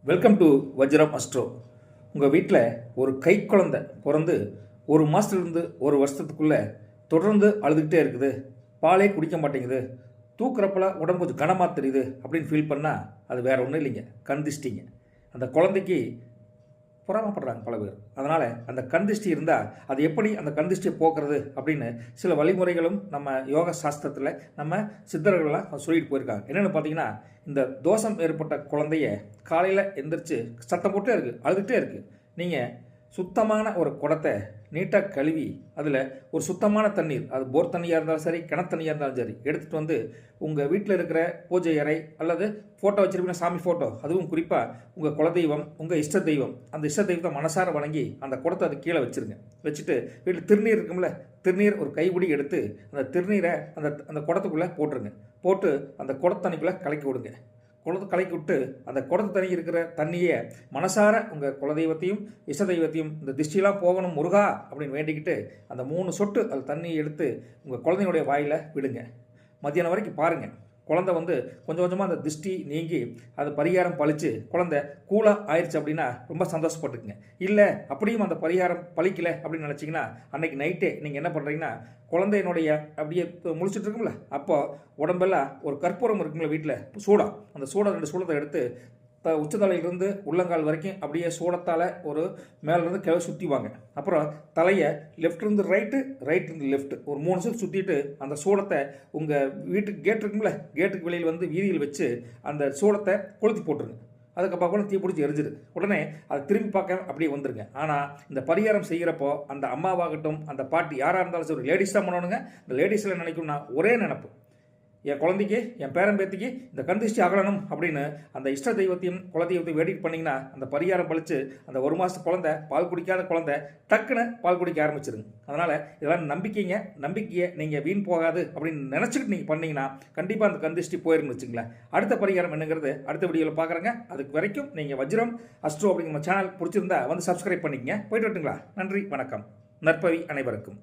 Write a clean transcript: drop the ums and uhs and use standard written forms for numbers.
Welcome to வஜ்ரம் astro. உங்கள் வீட்டில் ஒரு கை குழந்தை பிறந்து ஒரு மாதத்துலேருந்து ஒரு வருஷத்துக்குள்ளே தொடர்ந்து அழுதுகிட்டே இருக்குது, பாலே குடிக்க மாட்டேங்குது, தூக்குறப்பெல்லாம் உடம்பு கொஞ்சம் கனமாக தெரியுது அப்படின்னு ஃபீல் பண்ணால் அது வேறு ஒன்றும் இல்லைங்க, கண் திஷ்டிங்க. அந்த குழந்தைக்கு பொறாமப்படுறாங்க பல பேர். அதனால் அந்த கண் திஷ்டி இருந்தால் அது எப்படி அந்த கண் திஷ்டியை போக்குறது அப்படின்னு சில வழிமுறைகளும் நம்ம யோக சாஸ்திரத்தில் நம்ம சித்தர்கள்லாம் சொல்லிட்டு போயிருக்காங்க. என்னென்னு பார்த்தீங்கன்னா, இந்த தோஷம் ஏற்பட்ட குழந்தைய காலையில் எந்திரிச்சு சத்தம் போட்டே இருக்குது, அழுதுகிட்டே இருக்குது. நீங்கள் சுத்தமான ஒரு குடத்தை நீட்டாக கழுவி அதில் ஒரு சுத்தமான தண்ணீர், அது போர் தண்ணியாக இருந்தாலும் சரி, கிணத்து தண்ணியாக இருந்தாலும் சரி, எடுத்துகிட்டு வந்து உங்கள் வீட்டில் இருக்கிற பூஜை அறை அல்லது ஃபோட்டோ வச்சுருப்பீங்கன்னா சாமி ஃபோட்டோ, அதுவும் குறிப்பாக உங்கள் குலதெய்வம், உங்கள் இஷ்ட தெய்வம், அந்த இஷ்ட தெய்வத்தை மனசார வணங்கி அந்த குடத்தை அது கீழே வச்சுருங்க. வச்சுட்டு வீட்டில் திருநீர் இருக்கும்ல, திருநீர் ஒரு கைப்பிடி எடுத்து அந்த திருநீரை அந்த குடத்துக்குள்ளே போட்டுருங்க. போட்டு அந்த குடத்தண்ணிக்குள்ளே கலக்கி விடுங்க. குளத்தை கலக்கி விட்டு அந்த குடத்து தண்ணி இருக்கிற தண்ணியை மனசார உங்கள் குலதெய்வத்தையும் இஷ்ட தெய்வத்தையும் இந்த திஷ்டிலாம் போகணும் முருகா அப்படின்னு வேண்டிக்கிட்டு அந்த 3 சொட்டு அந்த தண்ணியை எடுத்து உங்கள் குழந்தையுடைய வாயில் விடுங்க. மத்தியானம் வரைக்கும் பாருங்கள், குழந்தை கொஞ்சம் கொஞ்சமாக அந்த திஷ்டி நீங்கி அது பரிகாரம் பழித்து குழந்தை கூலாக ஆயிடுச்சு அப்படின்னா ரொம்ப சந்தோஷப்பட்டுக்குங்க. இல்லை அப்படியும் அந்த பரிகாரம் பழிக்கலை அப்படின்னு நினச்சிங்கன்னா அன்றைக்கி நைட்டே நீங்கள் என்ன பண்ணுறீங்கன்னா, குழந்தையினுடைய அப்படியே முழிச்சிட்டு இருக்கும்ல, அப்போ உடம்பெல்லாம் ஒரு கற்பூரம் இருக்குங்களா வீட்டில் சூடம், அந்த 2 சூடத்தை எடுத்து உச்சத்தலையிலிருந்து உள்ளங்கால் வரைக்கும் அப்படியே சூடத்தால் ஒரு மேலேருந்து கிளை சுற்றிவாங்க. அப்புறம் தலையை லெஃப்ட்லேருந்து ரைட்லேருந்து லெஃப்ட் ஒரு 3 நிமிஷம் சுற்றிட்டு அந்த சூடத்தை உங்கள் வீட்டுக்கு கேட் இருக்குங்கள, கேட்டுக்கு வெளியில் வீதியில் வச்சு அந்த சூடத்தை கொளுத்தி போட்டுருங்க. அதுக்கப்புறம் கூட தீ பிடிச்சி எரிஞ்சிரு. உடனே அதை திரும்பி பார்க்க அப்படியே வந்துருங்க. ஆனால் இந்த பரிகாரம் செய்கிறப்போ அந்த அம்மாவாகட்டும் அந்த பாட்டி யாராக இருந்தாலும் சரி, லேடிஸ் தான் பண்ணணுங்க. இந்த லேடிஸில் நினைக்கும்னா ஒரே நினப்பு, என் குழந்தைக்கு என் பேரம்பேத்திக்கு இந்த கண் திஷ்டி அகலணும் அப்படின்னு அந்த இஷ்ட தெய்வத்தையும் குலதெய்வத்தையும் வேடிக்கை பண்ணிங்கன்னா அந்த பரிகாரம் பழித்து அந்த 1 மாதத்து குழந்தை, பால் குடிக்காத குழந்தை டக்குன்னு பால் குடிக்க ஆரம்பிச்சிருங்க. அதனால் இதெல்லாம் நம்பிக்கையை நீங்கள் வீண் போகாது அப்படின்னு நினச்சிக்கிட்டு நீங்கள் பண்ணிங்கன்னா கண்டிப்பாக அந்த கண் திஷ்டி போயிருன்னு வச்சுங்களேன். அடுத்த பரிகாரம் என்னங்கிறது அடுத்த வீடியோவில் பார்க்குறேங்க. அதுக்கு வரைக்கும் நீங்கள் வஜ்ரம் அஸ்ட்ரோ அப்படிங்கிற சேனல் பிடிச்சிருந்தா சப்ஸ்கிரைப் பண்ணிக்கங்க. போயிட்டு வரட்டுங்களா? நன்றி, வணக்கம், நற்பவி அனைவருக்கும்.